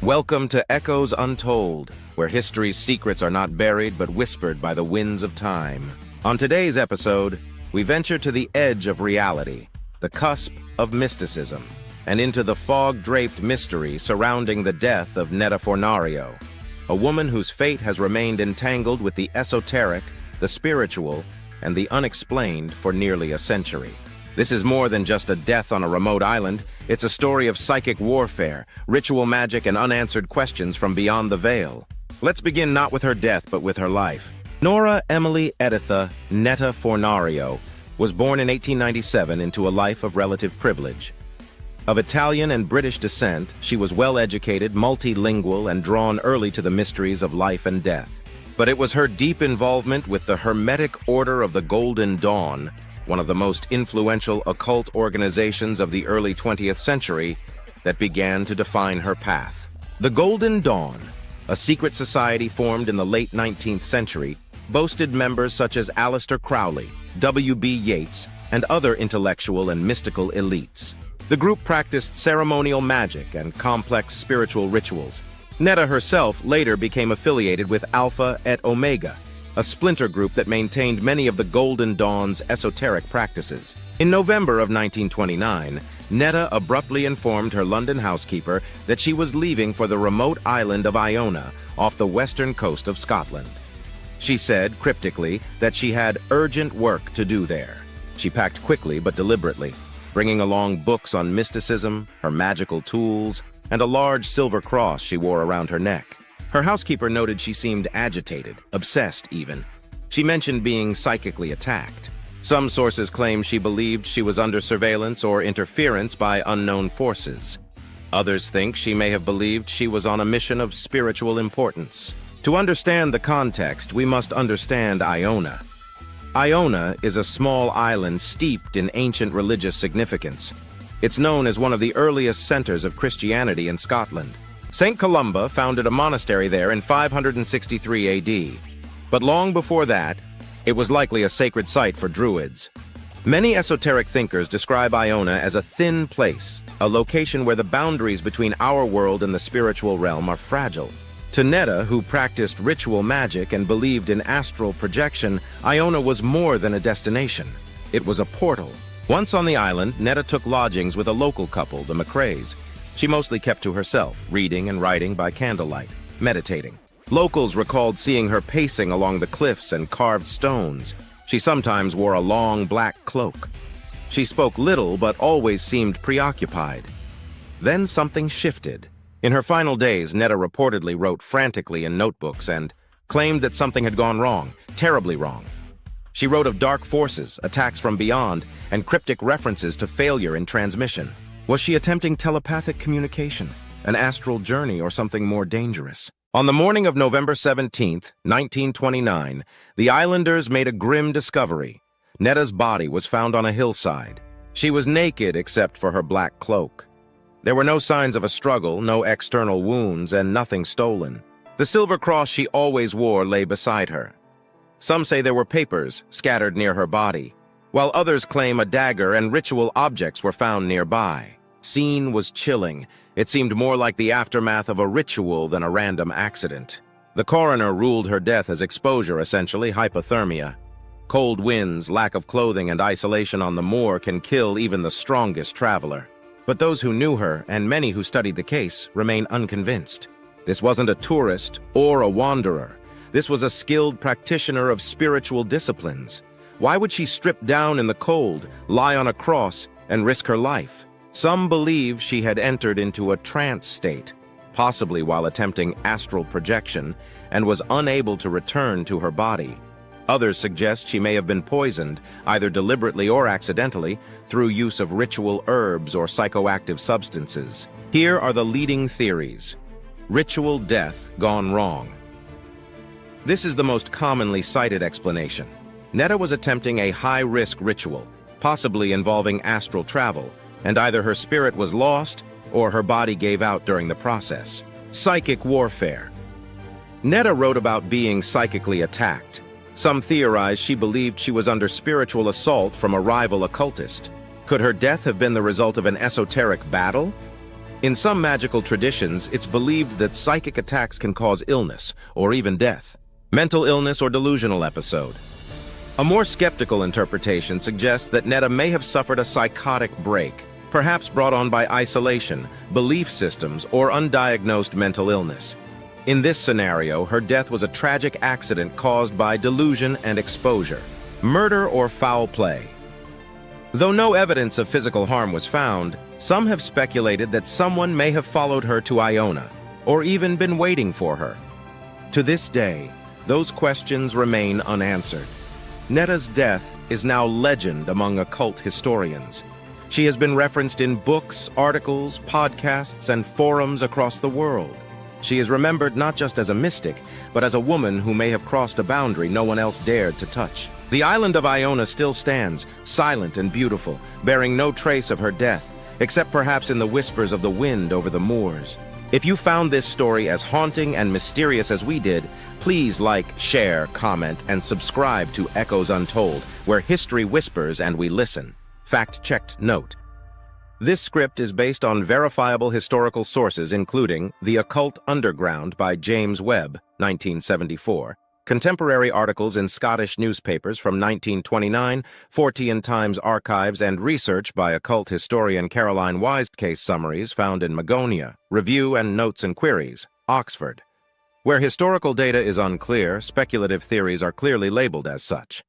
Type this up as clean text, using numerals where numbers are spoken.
Welcome to Echoes Untold, where history's secrets are not buried but whispered by the winds of time. On today's episode, we venture to the edge of reality, the cusp of mysticism, and into the fog-draped mystery surrounding the death of Netta Fornario, a woman whose fate has remained entangled with the esoteric, the spiritual, and the unexplained for nearly a century. This is more than just a death on a remote island. It's a story of psychic warfare, ritual magic, and unanswered questions from beyond the veil. Let's begin not with her death, but with her life. Norah Emily Editha Netta Fornario was born in 1897 into a life of relative privilege. Of Italian and British descent, she was well-educated, multilingual, and drawn early to the mysteries of life and death. But it was her deep involvement with the Hermetic Order of the Golden Dawn, one of the most influential occult organizations of the early 20th century, that began to define her path. The Golden Dawn, a secret society formed in the late 19th century, boasted members such as Aleister Crowley, W.B. Yeats, and other intellectual and mystical elites. The group practiced ceremonial magic and complex spiritual rituals. Netta herself later became affiliated with Alpha et Omega, a splinter group that maintained many of the Golden Dawn's esoteric practices. In November of 1929, Netta abruptly informed her London housekeeper that she was leaving for the remote island of Iona off the western coast of Scotland. She said, cryptically, that she had urgent work to do there. She packed quickly but deliberately, bringing along books on mysticism, her magical tools, and a large silver cross she wore around her neck. Her housekeeper noted she seemed agitated, obsessed even. She mentioned being psychically attacked. Some sources claim she believed she was under surveillance or interference by unknown forces. Others think she may have believed she was on a mission of spiritual importance. To understand the context, we must understand Iona. Iona is a small island steeped in ancient religious significance. It's known as one of the earliest centers of Christianity in Scotland. St. Columba founded a monastery there in 563 AD. But long before that, it was likely a sacred site for Druids. Many esoteric thinkers describe Iona as a thin place, a location where the boundaries between our world and the spiritual realm are fragile. To Netta, who practiced ritual magic and believed in astral projection, Iona was more than a destination. It was a portal. Once on the island, Netta took lodgings with a local couple, the MacRaes. She mostly kept to herself, reading and writing by candlelight, meditating. Locals recalled seeing her pacing along the cliffs and carved stones. She sometimes wore a long black cloak. She spoke little but always seemed preoccupied. Then something shifted. In her final days, Netta reportedly wrote frantically in notebooks and claimed that something had gone wrong, terribly wrong. She wrote of dark forces, attacks from beyond, and cryptic references to failure in transmission. Was she attempting telepathic communication, an astral journey, or something more dangerous? On the morning of November 17, 1929, the islanders made a grim discovery. Netta's body was found on a hillside. She was naked except for her black cloak. There were no signs of a struggle, no external wounds, and nothing stolen. The silver cross she always wore lay beside her. Some say there were papers scattered near her body, while others claim a dagger and ritual objects were found nearby. Scene was chilling. It seemed more like the aftermath of a ritual than a random accident. The coroner ruled her death as exposure, essentially hypothermia. Cold winds, lack of clothing, and isolation on the moor can kill even the strongest traveler. But those who knew her, and many who studied the case, remain unconvinced. This wasn't a tourist or a wanderer. This was a skilled practitioner of spiritual disciplines. Why would she strip down in the cold, lie on a cross, and risk her life? Some believe she had entered into a trance state, possibly while attempting astral projection, and was unable to return to her body. Others suggest she may have been poisoned, either deliberately or accidentally, through use of ritual herbs or psychoactive substances. Here are the leading theories. Ritual death gone wrong. This is the most commonly cited explanation. Netta was attempting a high-risk ritual, possibly involving astral travel, and either her spirit was lost or her body gave out during the process. Psychic warfare. Netta wrote about being psychically attacked. Some theorize she believed she was under spiritual assault from a rival occultist. Could her death have been the result of an esoteric battle? In some magical traditions, it's believed that psychic attacks can cause illness, or even death. Mental illness or delusional episode. A more skeptical interpretation suggests that Netta may have suffered a psychotic break, perhaps brought on by isolation, belief systems, or undiagnosed mental illness. In this scenario, her death was a tragic accident caused by delusion and exposure. Murder or foul play. Though no evidence of physical harm was found, some have speculated that someone may have followed her to Iona, or even been waiting for her. To this day, those questions remain unanswered. Netta's death is now legend among occult historians. She has been referenced in books, articles, podcasts, and forums across the world. She is remembered not just as a mystic, but as a woman who may have crossed a boundary no one else dared to touch. The island of Iona still stands, silent and beautiful, bearing no trace of her death, except perhaps in the whispers of the wind over the moors. If you found this story as haunting and mysterious as we did, please like, share, comment, and subscribe to Echoes Untold, where history whispers and we listen. Fact-checked note. This script is based on verifiable historical sources including The Occult Underground by James Webb, 1974, contemporary articles in Scottish newspapers from 1929, Fortean Times archives, and research by occult historian Caroline Wise, case summaries found in Magonia, Review and Notes and Queries, Oxford. Where historical data is unclear, speculative theories are clearly labeled as such.